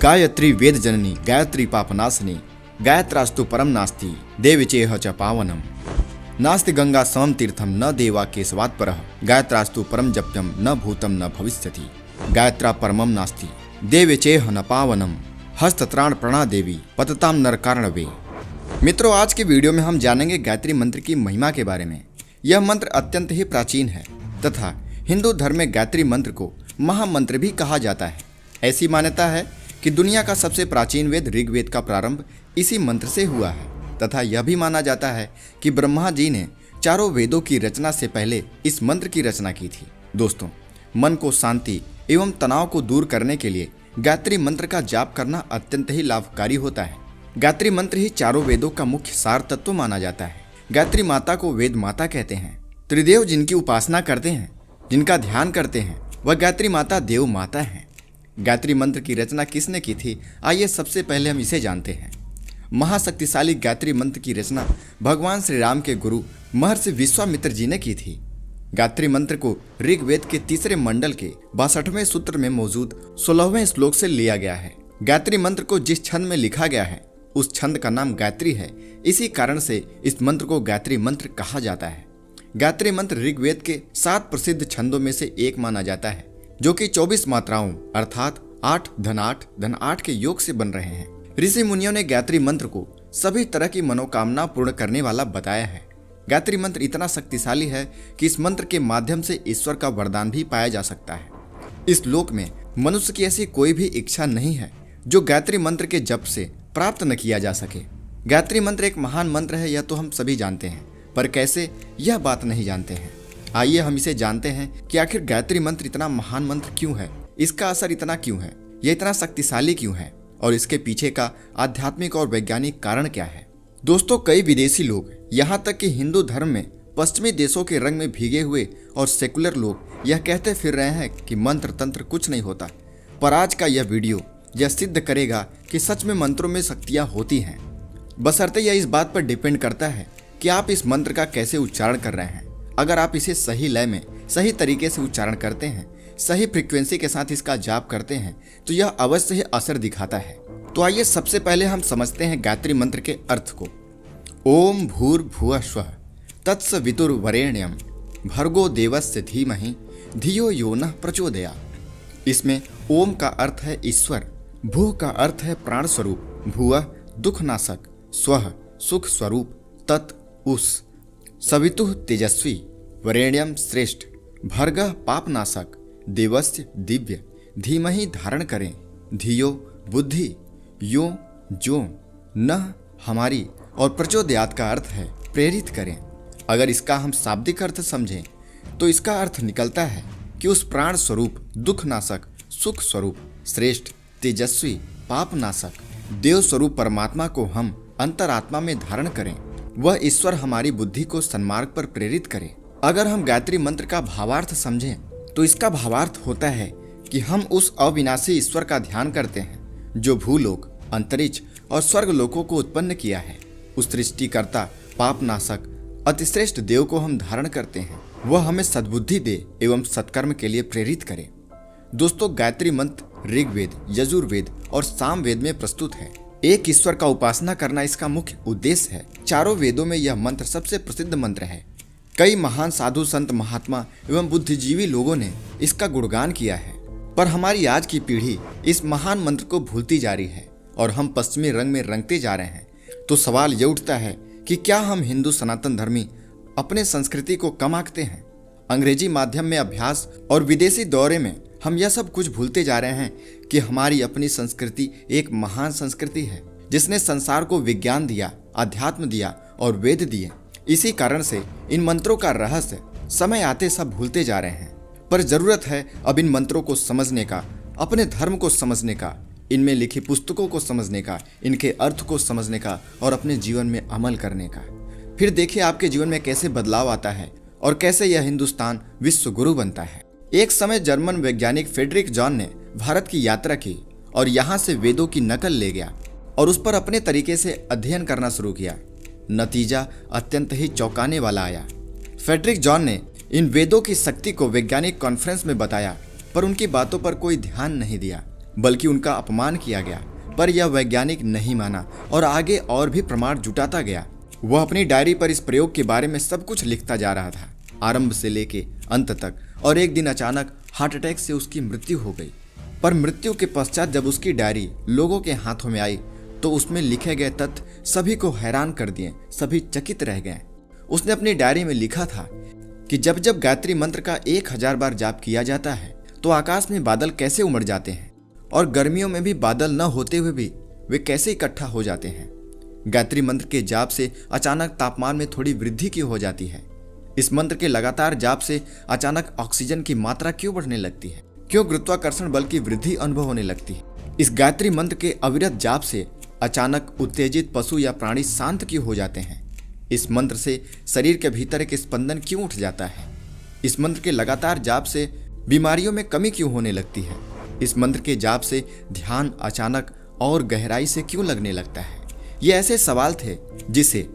गायत्री वेद जननी गायत्री पापनाशिनी गायत्रास्तु परम नास्ति देवचेह च पावनम नास्ति गंगा समम तीर्थम न देवा केशवात्परः गायत्रास्तु परम जप्यम न भूतम न भविष्यति गायत्रा परमम नास्ति देवचेह न पावनम हस्तत्राण प्रणा देवी पतताम नरकारणवे। मित्रों, आज के वीडियो में हम जानेंगे गायत्री मंत्र की महिमा के बारे में। यह मंत्र अत्यंत ही प्राचीन है तथा हिंदू धर्म में गायत्री मंत्र को महामंत्र भी कहा जाता है। ऐसी मान्यता है कि दुनिया का सबसे प्राचीन वेद ऋग्वेद का प्रारंभ इसी मंत्र से हुआ है तथा यह भी माना जाता है कि ब्रह्मा जी ने चारों वेदों की रचना से पहले इस मंत्र की रचना की थी। दोस्तों, मन को शांति एवं तनाव को दूर करने के लिए गायत्री मंत्र का जाप करना अत्यंत ही लाभकारी होता है। गायत्री मंत्र ही चारों वेदों का मुख्य सार तत्व माना जाता है। गायत्री माता को वेद माता कहते हैं। त्रिदेव जिनकी उपासना करते हैं, जिनका ध्यान करते हैं, वह गायत्री माता देव माता हैं। गायत्री मंत्र की रचना किसने की थी, आइए सबसे पहले हम इसे जानते हैं। महाशक्तिशाली गायत्री मंत्र की रचना भगवान श्री राम के गुरु महर्षि विश्वामित्र जी ने की थी। गायत्री मंत्र को ऋग्वेद के तीसरे मंडल के 62वें सूत्र में मौजूद 16वें श्लोक से लिया गया है। गायत्री मंत्र को जिस छंद में लिखा गया है उस छंद का नाम गायत्री है। इसी कारण से इस मंत्र को गायत्री मंत्र कहा जाता है। गायत्री मंत्र ऋग्वेद के 7 प्रसिद्ध छंदों में से एक माना जाता है, जो कि 24 मात्राओं अर्थात 8 धन 8 धन 8 के योग से बन रहे हैं। ऋषि मुनियों ने गायत्री मंत्र को सभी तरह की मनोकामना पूर्ण करने वाला बताया है। गायत्री मंत्र इतना शक्तिशाली है कि इस मंत्र के माध्यम से ईश्वर का वरदान भी पाया जा सकता है। इस लोक में मनुष्य की ऐसी कोई भी इच्छा नहीं है जो गायत्री मंत्र के जप से प्राप्त न किया जा सके। गायत्री मंत्र एक महान मंत्र है, यह तो हम सभी जानते हैं, पर कैसे यह बात नहीं जानते हैं। आइए हम इसे जानते हैं कि आखिर गायत्री मंत्र इतना महान मंत्र क्यों है, इसका असर इतना क्यों है, यह इतना शक्तिशाली क्यों है और इसके पीछे का आध्यात्मिक और वैज्ञानिक कारण क्या है। दोस्तों, कई विदेशी लोग, यहाँ तक कि हिंदू धर्म में पश्चिमी देशों के रंग में भीगे हुए और सेकुलर लोग यह कहते फिर रहे हैं कि मंत्र तंत्र कुछ नहीं होता। पर आज का यह वीडियो यह सिद्ध करेगा कि सच में मंत्रों में शक्तियाँ होती हैं। बशर्ते यह इस बात पर डिपेंड करता है कि आप इस मंत्र का कैसे उच्चारण कर रहे हैं। अगर आप इसे सही लय में सही तरीके से उच्चारण करते हैं, सही फ्रीक्वेंसी के साथ इसका जाप करते हैं, तो यह अवश्य ही असर दिखाता है। तो आइए सबसे पहले हम समझते हैं गायत्री मंत्र के अर्थ को। ओम भूर्भुवः स्वः तत्सवितुर्वरेण्यं भर्गो देवस्य धीमहि धियो यो नः प्रचोदयात्। इसमें ओम का अर्थ है ईश्वर, भू का अर्थ है प्राण स्वरूप, भुवः दुख नाशक, स्वः सुख स्वरूप, तत् उस, सवितुः तेजस्वी, वरेण्यम श्रेष्ठ, भर्गः पाप नाशक, देवस्य दिव्य, धीमहि धारण करें, धियो बुद्धि, यो जो, न हमारी, और प्रचोदयात का अर्थ है प्रेरित करें। अगर इसका हम शाब्दिक अर्थ समझें तो इसका अर्थ निकलता है कि उस प्राण स्वरूप, दुख नाशक, सुख स्वरूप, श्रेष्ठ, तेजस्वी, पाप नाशक, देव स्वरूप परमात्मा को हम अंतरात्मा में धारण करें। वह ईश्वर हमारी बुद्धि को सन्मार्ग पर प्रेरित करे। अगर हम गायत्री मंत्र का भावार्थ समझें तो इसका भावार्थ होता है कि हम उस अविनाशी ईश्वर का ध्यान करते हैं जो भूलोक, अंतरिक्ष और स्वर्ग लोकों को उत्पन्न किया है। उस सृष्टिकर्ता, पाप नाशक, अतिश्रेष्ठ देव को हम धारण करते हैं। वह हमें सद्बुद्धि दे एवं सत्कर्म के लिए प्रेरित करे। दोस्तों, गायत्री मंत्र ऋग्वेद, यजुर्वेद और सामवेद में प्रस्तुत है। एक ईश्वर का उपासना करना इसका मुख्य उद्देश्य है। चारों वेदों में यह मंत्र सबसे प्रसिद्ध मंत्र है। कई महान साधु संत, महात्मा एवं बुद्धिजीवी लोगों ने इसका गुणगान किया है। पर हमारी आज की पीढ़ी इस महान मंत्र को भूलती जा रही है और हम पश्चिमी रंग में रंगते जा रहे हैं। तो सवाल ये उठता है कि क्या हम हिंदू सनातन धर्मी अपने संस्कृति को कम आंकते हैं? अंग्रेजी माध्यम में अभ्यास और विदेशी दौरे में हम यह सब कुछ भूलते जा रहे हैं कि हमारी अपनी संस्कृति एक महान संस्कृति है जिसने संसार को विज्ञान दिया, अध्यात्म दिया और वेद दिए। इसी कारण से इन मंत्रों का रहस्य समय आते सब भूलते जा रहे हैं। पर जरूरत है अब इन मंत्रों को समझने का, अपने धर्म को समझने का, इनमें लिखी पुस्तकों को समझने का, इनके अर्थ को समझने का और अपने जीवन में अमल करने का। फिर देखिए आपके जीवन में कैसे बदलाव आता है और कैसे यह हिंदुस्तान विश्व गुरु बनता है। एक समय जर्मन वैज्ञानिक फ्रेडरिक जॉन ने भारत की यात्रा की और यहाँ से वेदों की नकल ले गया और उस पर अपने तरीके से अध्ययन करना शुरू किया। नतीजा अत्यंत ही चौंकाने वाला आया। फ्रेडरिक जॉन ने इन वेदों की शक्ति को वैज्ञानिक कॉन्फ्रेंस में बताया, पर उनकी बातों पर कोई ध्यान नहीं दिया। बल्कि उनका अपमान किया गया। पर यह वैज्ञानिक नहीं माना और आगे और भी प्रमाण जुटाता गया। वह अपनी डायरी पर इस प्रयोग के बारे में सब कुछ लिखता जा रहा था, आरंभ से लेके अंत तक। और एक दिन अचानक हार्ट अटैक से उसकी मृत्यु हो गई। पर मृत्यु के पश्चात जब उसकी डायरी लोगों के हाथों में आई तो उसमें लिखे गए तथ्य सभी को हैरान कर दिए, सभी चकित रह गए। उसने अपनी डायरी में लिखा था कि जब जब गायत्री मंत्र का 1000 बार जाप किया जाता है तो आकाश में बादल कैसे उमड़ जाते हैं, और गर्मियों में भी बादल न होते हुए भी वे कैसे इकट्ठा हो जाते हैं। गायत्री मंत्र के जाप से अचानक तापमान में थोड़ी वृद्धि क्यों हो जाती है? इस मंत्र के लगातार जाप से अचानक ऑक्सीजन की मात्रा क्यों बढ़ने लगती है? क्यों गुरुत्वाकर्षण बल की वृद्धि अनुभव होने लगती है? इस गायत्री मंत्र के अविरत जाप से अचानक उत्तेजित पशु या प्राणी शांत क्यों हो जाते हैं? इस मंत्र से शरीर के भीतर एक स्पंदन क्यों उठ जाता है? इस मंत्र के लगातार जाप से बीमारियों में कमी क्यों होने लगती है? इस मंत्र के जाप से ध्यान अचानक और गहराई से क्यों लगने लगता है? ये ऐसे सवाल थे जिसे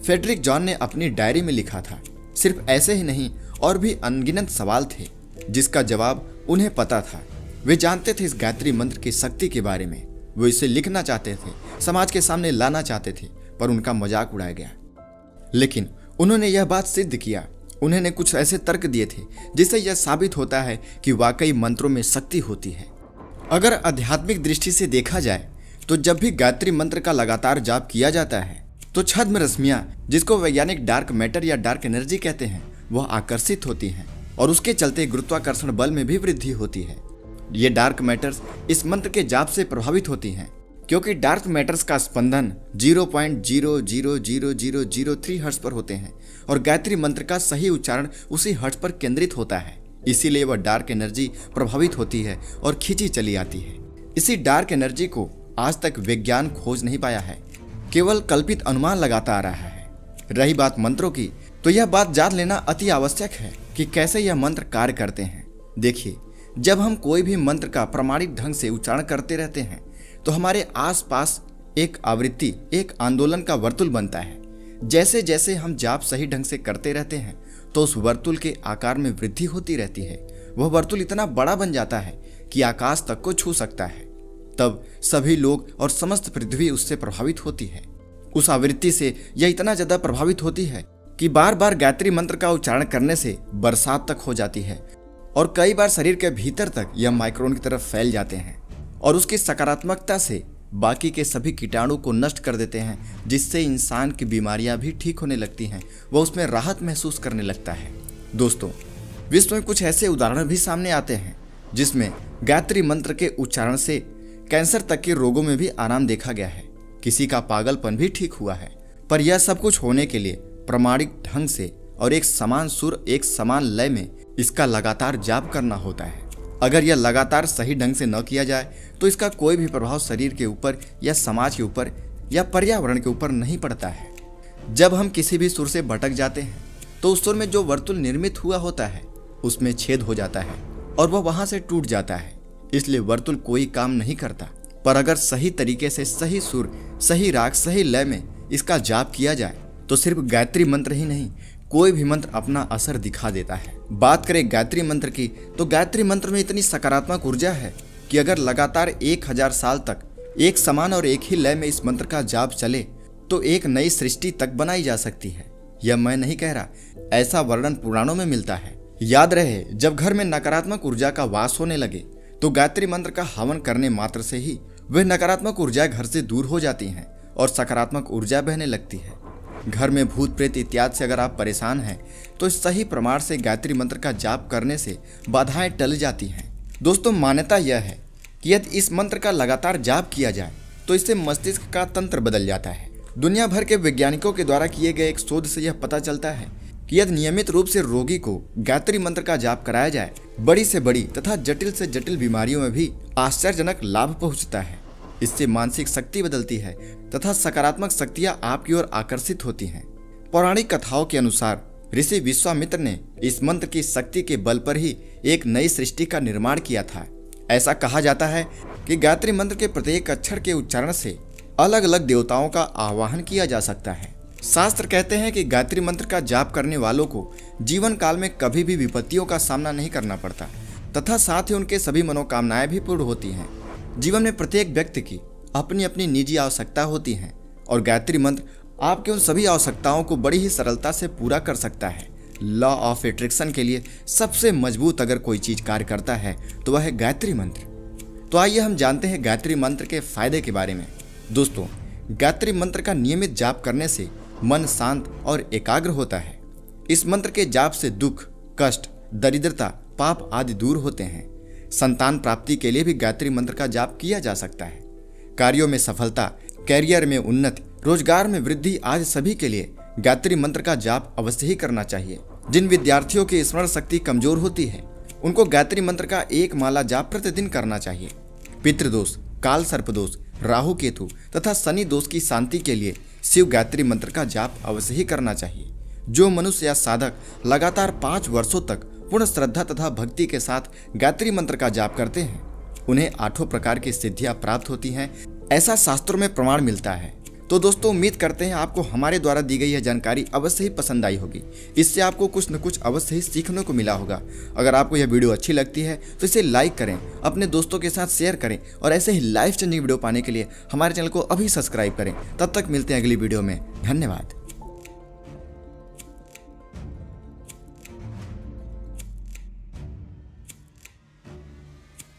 फ्रेडरिक जॉन ने अपनी डायरी में लिखा था। सिर्फ ऐसे ही नहीं, और भी अनगिनत सवाल थे जिसका जवाब उन्हें पता था। वे जानते थे इस गायत्री मंत्र की शक्ति के बारे में। वो इसे लिखना चाहते थे, समाज के सामने लाना चाहते थे, पर उनका मजाक उड़ाया गया। लेकिन उन्होंने यह बात सिद्ध किया। उन्होंने कुछ ऐसे तर्क दिए थे जिससे यह साबित होता है कि वाकई मंत्रों में शक्ति होती है। अगर आध्यात्मिक दृष्टि से देखा जाए तो जब भी गायत्री मंत्र का लगातार जाप किया जाता है तो छद्म रश्मियां, जिसको वैज्ञानिक डार्क मैटर या डार्क एनर्जी कहते हैं, वह आकर्षित होती हैं और उसके चलते गुरुत्वाकर्षण बल में भी वृद्धि होती है। ये डार्क मैटर्स इस मंत्र के जाप से प्रभावित होती हैं, क्योंकि डार्क मैटर्स का स्पंदन 0.000003 हर्ट्ज पर होते हैं और गायत्री मंत्र का सही उच्चारण उसी हर्ट्ज पर केंद्रित होता है। इसीलिए वह डार्क एनर्जी प्रभावित होती है और खींची चली आती है। इसी डार्क एनर्जी को आज तक विज्ञान खोज नहीं पाया है, केवल कल्पित अनुमान लगाता आ रहा है। रही बात मंत्रों की, तो यह बात जान लेना अति आवश्यक है कि कैसे यह मंत्र कार्य करते हैं। देखिए, जब हम कोई भी मंत्र का प्रमाणिक ढंग से उच्चारण करते रहते हैं तो हमारे आसपास एक आवृत्ति, एक आंदोलन का वर्तुल बनता है। जैसे जैसे हम जाप सही ढंग से करते रहते हैं तो उस वर्तुल के आकार में वृद्धि होती रहती है। वह वर्तुल इतना बड़ा बन जाता है कि आकाश तक को छू सकता है। तब सभी लोग और समस्त पृथ्वी उससे प्रभावित होती है। उस आवृत्ति से यह इतना ज्यादा प्रभावित होती है कि बार बार गायत्री मंत्र का उच्चारण करने से बरसात तक हो जाती है और कई बार शरीर के भीतर तक यह माइक्रोन की तरफ फैल जाते हैं और उसकी सकारात्मकता से बाकी के सभी कीटाणु को नष्ट कर देते हैं, जिससे इंसान की बीमारियां भी ठीक होने लगती हैं। वह उसमें राहत महसूस करने लगता है। दोस्तों, विश्व में कुछ ऐसे उदाहरण भी सामने आते हैं जिसमें गायत्री मंत्र के उच्चारण से कैंसर तक के रोगों में भी आराम देखा गया है। किसी का पागलपन भी ठीक हुआ है। पर यह सब कुछ होने के लिए प्रमाणिक ढंग से और एक समान सुर, एक समान लय में इसका लगातार जाप करना होता है। अगर यह लगातार सही ढंग से न किया जाए तो इसका कोई भी प्रभाव शरीर के ऊपर या समाज के ऊपर या पर्यावरण के ऊपर नहीं पड़ता है। जब हम किसी भी सुर से भटक जाते हैं तो उस सुर में जो वर्तुल निर्मित हुआ होता है उसमें छेद हो जाता है और वह वहां से टूट जाता है। इसलिए वर्तुल कोई काम नहीं करता। पर अगर सही तरीके से सही सुर, सही राग, सही लय में इसका जाप किया जाए तो सिर्फ गायत्री मंत्र ही नहीं, कोई भी मंत्र अपना असर दिखा देता है। बात करें गायत्री मंत्र की, तो गायत्री मंत्र में इतनी सकारात्मक ऊर्जा है कि अगर लगातार 1000 साल तक एक समान और एक ही लय में इस मंत्र का जाप चले तो एक नई सृष्टि तक बनाई जा सकती है। यह मैं नहीं कह रहा, ऐसा वर्णन पुराणों में मिलता है। याद रहे, जब घर में नकारात्मक ऊर्जा का वास होने लगे तो गायत्री मंत्र का हवन करने मात्र से ही वह नकारात्मक ऊर्जा घर से दूर हो जाती हैं और सकारात्मक ऊर्जा बहने लगती है। घर में भूत प्रेत इत्यादि से अगर आप परेशान हैं तो सही प्रमाण से गायत्री मंत्र का जाप करने से बाधाएं टल जाती हैं। दोस्तों, मान्यता यह है कि यदि इस मंत्र का लगातार जाप किया जाए तो इससे मस्तिष्क का तंत्र बदल जाता है। दुनिया भर के वैज्ञानिकों के द्वारा किए गए एक शोध से यह पता चलता है कि यदि नियमित रूप से रोगी को गायत्री मंत्र का जाप कराया जाए, बड़ी से बड़ी तथा जटिल से जटिल बीमारियों में भी आश्चर्यजनक लाभ पहुंचता है। इससे मानसिक शक्ति बदलती है तथा सकारात्मक शक्तियां आपकी ओर आकर्षित होती हैं। पौराणिक कथाओं के अनुसार ऋषि विश्वामित्र ने इस मंत्र की शक्ति के बल पर ही एक नई सृष्टि का निर्माण किया था। ऐसा कहा जाता है कि गायत्री मंत्र के प्रत्येक अक्षर के उच्चारण से अलग अलग देवताओं का आवाहन किया जा सकता है। शास्त्र कहते हैं कि गायत्री मंत्र का जाप करने वालों को जीवन काल में कभी भी विपत्तियों का सामना नहीं करना पड़ता तथा साथ ही उनके सभी मनोकामनाएं भी पूर्ण होती हैं। जीवन में प्रत्येक व्यक्ति की अपनी अपनी निजी आवश्यकता होती हैं और गायत्री मंत्र आपके उन सभी आवश्यकताओं को बड़ी ही सरलता से पूरा कर सकता है। लॉ ऑफ एट्रैक्शन के लिए सबसे मजबूत अगर कोई चीज कार्य करता है तो वह है गायत्री मंत्र। तो आइए हम जानते हैं गायत्री मंत्र के फायदे के बारे में। दोस्तों, गायत्री मंत्र का नियमित जाप करने से मन शांत और एकाग्र होता है। इस मंत्र के जाप से दुख, कष्ट, दरिद्रता, पाप आदि दूर होते हैं। संतान प्राप्ति के लिए भी गायत्री मंत्र का जाप किया जा सकता है। कार्यों में सफलता, कैरियर में उन्नति, रोजगार में वृद्धि आदि सभी के लिए गायत्री मंत्र का जाप अवश्य ही करना चाहिए। जिन विद्यार्थियों की स्मरण शक्ति कमजोर होती है उनको गायत्री मंत्र का एक माला जाप प्रतिदिन करना चाहिए। पितृदोष, काल सर्पदोष, राहु केतु तथा शनि दोष की शांति के लिए शिव गायत्री मंत्र का जाप अवश्य ही करना चाहिए। जो मनुष्य या साधक लगातार 5 वर्षों तक पूर्ण श्रद्धा तथा भक्ति के साथ गायत्री मंत्र का जाप करते हैं उन्हें 8 प्रकार की सिद्धियां प्राप्त होती हैं, ऐसा शास्त्रों में प्रमाण मिलता है। तो दोस्तों, उम्मीद करते हैं आपको हमारे द्वारा दी गई यह जानकारी अवश्य ही पसंद आई होगी। इससे आपको कुछ न कुछ अवश्य ही सीखने को मिला होगा। अगर आपको यह वीडियो अच्छी लगती है तो इसे लाइक करें, अपने दोस्तों के साथ शेयर करें और ऐसे ही लाइफ चेंजिंग वीडियो पाने के लिए हमारे चैनल को अभी सब्सक्राइब करें। तब तक मिलते हैं अगली वीडियो में। धन्यवाद।